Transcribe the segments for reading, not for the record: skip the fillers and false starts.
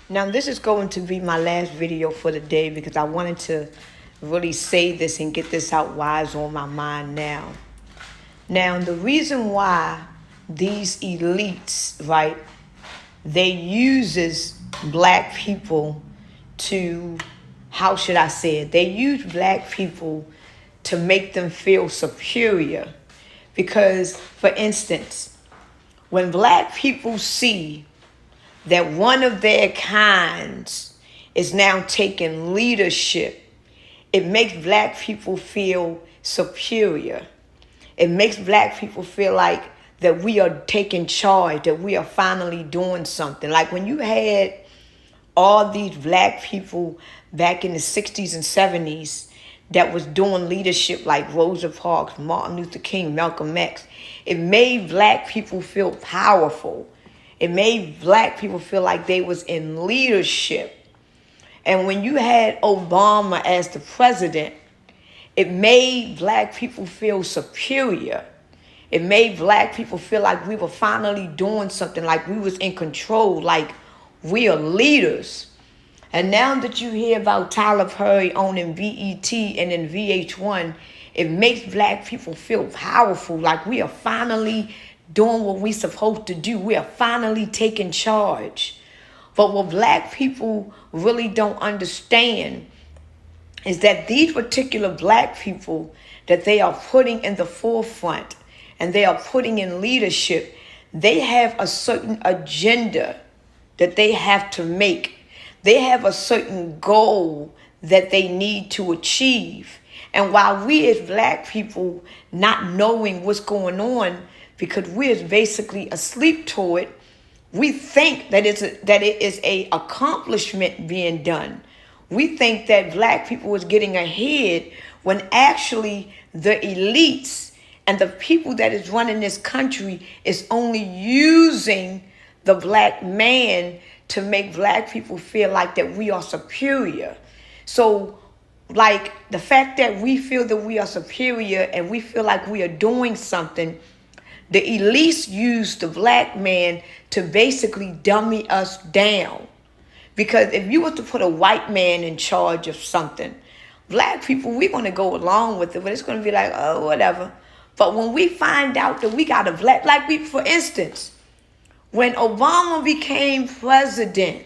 Now, this is going to be my last video for the day because I wanted to really say this and get this out why it's on my mind now. Now, the reason why these elites, right, they uses black people to, how should I say it? They use black people to make them feel superior. Because, for instance, when black people see that one of their kinds is now taking leadership, it makes black people feel superior. It makes black people feel like that we are taking charge, that we are finally doing something. Like when you had all these black people back in the 60s and 70s that was doing leadership like Rosa Parks, Martin Luther King, Malcolm X, it made black people feel powerful. It made black people feel like they was in leadership. And when you had Obama as the president, it made black people feel superior. It made black people feel like we were finally doing something, like we was in control, like we are leaders. And now that you hear about Tyler Perry owning BET and then VH1, it makes black people feel powerful, like we are finally doing what we're supposed to do. We are finally taking charge. But what black people really don't understand is that these particular black people that they are putting in the forefront and they are putting in leadership, they have a certain agenda that they have to make. They have a certain goal that they need to achieve. And while we as black people not knowing what's going on, because we're basically asleep to it, we think that it is a accomplishment being done. We think that black people is getting ahead when actually the elites and the people that is running this country is only using the black man to make black people feel like that we are superior. So like the fact that we feel that we are superior and we feel like we are doing something, the elites use the black man to basically dummy us down. Because if you were to put a white man in charge of something, black people, we're going to go along with it, but it's going to be like, oh, whatever. But when we find out that we got a black, like we, for instance, when Obama became president,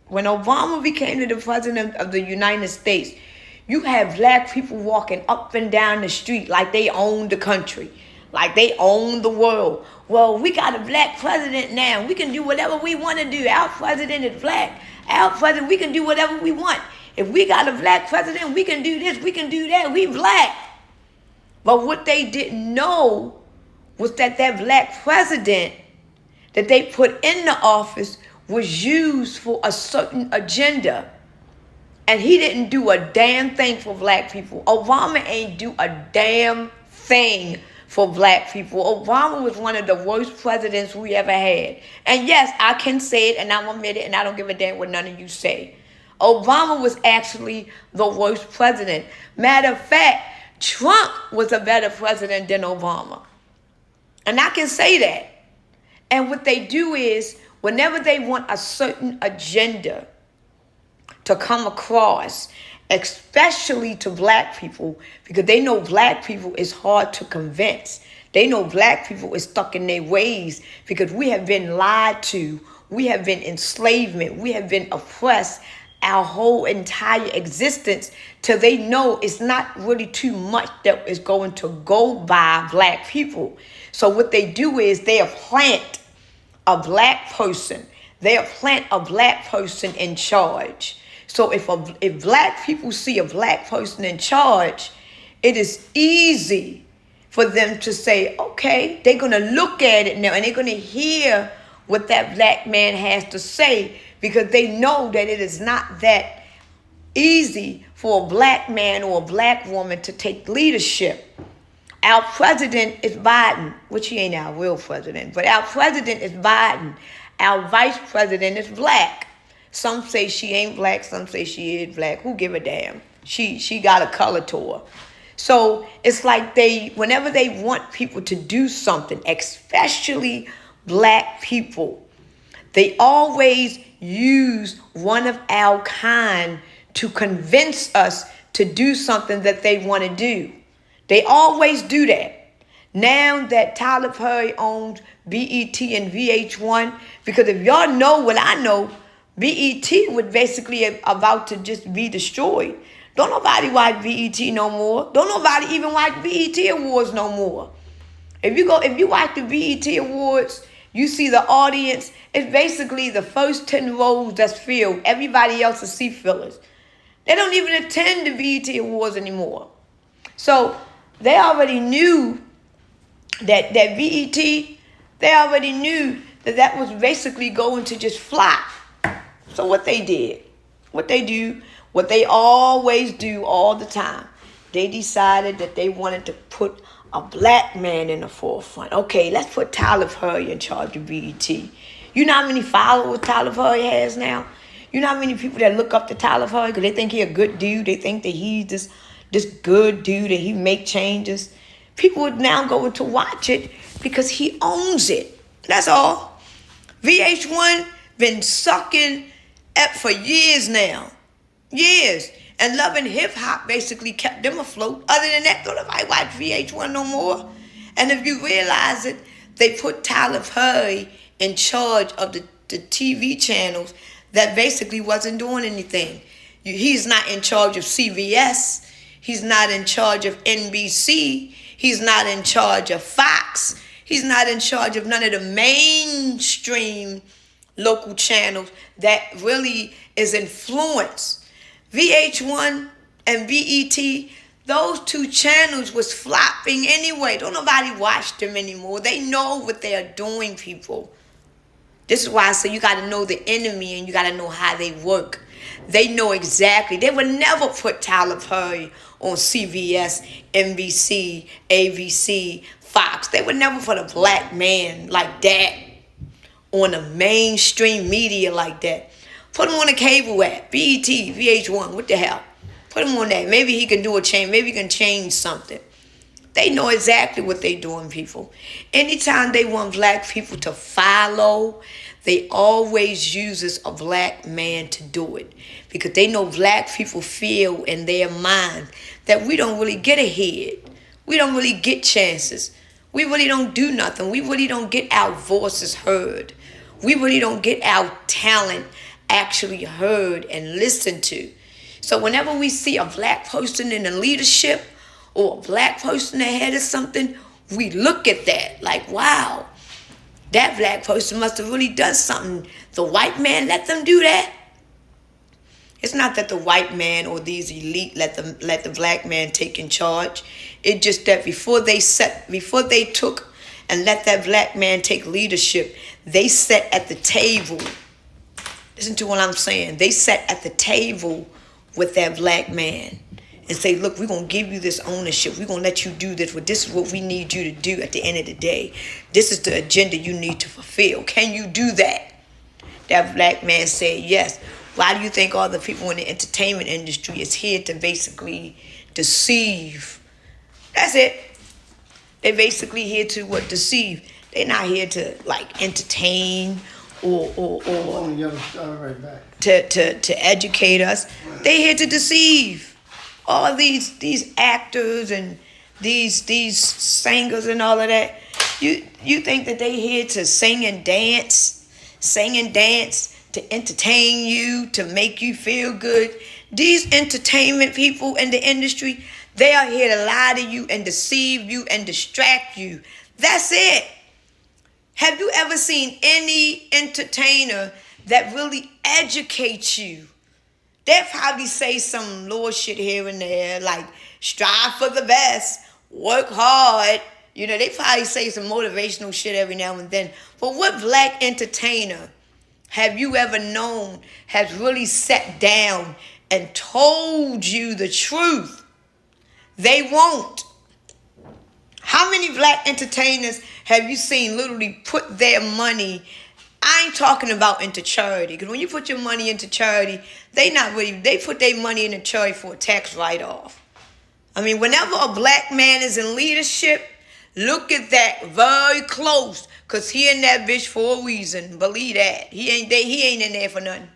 the president of the United States, you have black people walking up and down the street like they own the country, like they own the world. Well, we got a black president now. We can do whatever we want to do. Our president is black. Our president, we can do whatever we want. If we got a black president, we can do this, we can do that. We black. But what they didn't know was that black president that they put in the office was used for a certain agenda. And he didn't do a damn thing for black people. Obama ain't do a damn thing for black people. Obama was one of the worst presidents we ever had. And yes, I can say it and I'll admit it and I don't give a damn what none of you say. Obama was actually the worst president. Matter of fact, Trump was a better president than Obama. And I can say that. And what they do is, whenever they want a certain agenda to come across, especially to black people, because they know black people is hard to convince. They know black people is stuck in their ways because we have been lied to. We have been enslavement. We have been oppressed our whole entire existence till they know it's not really too much that is going to go by black people. So what they do is they plant a black person. They plant a black person in charge. So if black people see a black person in charge, it is easy for them to say, okay, they're going to look at it now and they're going to hear what that black man has to say, because they know that it is not that easy for a black man or a black woman to take leadership. Our president is Biden, which he ain't our real president, but our president is Biden. Our vice president is black. Some say she ain't black, some say she is black. Who give a damn? She got a color to her. So it's like whenever they want people to do something, especially black people, They always use one of our kind to convince us to do something that they want to do. They always do that. Now that Tyler Perry owns BET and VH1, because if y'all know what I know, BET was basically about to just be destroyed. Don't nobody watch BET no more. Don't nobody even watch BET Awards no more. If you watch the BET Awards, you see the audience. It's basically the first 10 rows that's filled. Everybody else is seat fillers. They don't even attend the BET Awards anymore. So they already knew that BET, they already knew that was basically going to just flop. So what they did, what they always do all the time, they decided that they wanted to put a black man in the forefront. Okay, let's put Tyler Perry in charge of BET. You know how many followers Tyler Perry has now? You know how many people that look up to Tyler Perry because they think he a good dude? They think that he's this good dude and he make changes. People are now going to watch it because he owns it. That's all. VH1 been sucking up for years now. Years. And Love and Hip Hop basically kept them afloat. Other than that, don't nobody watch VH1 no more. And if you realize it, they put Tyler Perry in charge of the TV channels that basically wasn't doing anything. He's not in charge of CBS. He's not in charge of NBC. He's not in charge of Fox. He's not in charge of none of the mainstream local channels that really is influenced. VH1 and BET, those two channels was flopping anyway. Don't nobody watch them anymore. They know what they are doing, people. This is why I say you got to know the enemy and you got to know how they work. They know exactly. They would never put Tyler Perry on CBS, NBC, ABC, Fox. They would never put a black man like that on the mainstream media like that. Put him on a cable app, BET, VH1, what the hell? Put him on that. Maybe he can do a change. Maybe he can change something. They know exactly what they're doing, people. Anytime they want black people to follow, they always uses a black man to do it. Because they know black people feel in their mind that we don't really get ahead. We don't really get chances. We really don't do nothing. We really don't get our voices heard. We really don't get our talent actually heard and listened to. So whenever we see a black person in the leadership or a black person ahead of something, we look at that like, wow, that black person must have really done something. The white man let them do that. It's not that the white man or these elite let the black man take in charge. It's just that before they took and let that black man take leadership, they sat at the table. Listen to what I'm saying. They sat at the table with that black man and say, look, we're going to give you this ownership. We're going to let you do this. But this is what we need you to do at the end of the day. This is the agenda you need to fulfill. Can you do that? That black man said, yes. Why do you think all the people in the entertainment industry is here to basically deceive? That's it. They're basically here to deceive. They're not here to entertain or right back. to educate us. They're here to deceive. All of these actors and these singers and all of that. You think that they're here to sing and dance to entertain you, to make you feel good. These entertainment people in the industry, they are here to lie to you and deceive you and distract you. That's it. Have you ever seen any entertainer that really educates you? They probably say some little shit here and there, like strive for the best, work hard. You know, they probably say some motivational shit every now and then. But what black entertainer have you ever known has really sat down and told you the truth? They won't. How many black entertainers have you seen literally put their money? I ain't talking about into charity, because when you put your money into charity, they put their money into charity for a tax write-off. I mean, whenever a black man is in leadership, Look at that very close. Cause he in that bitch for a reason. Believe that. He ain't in there for nothing.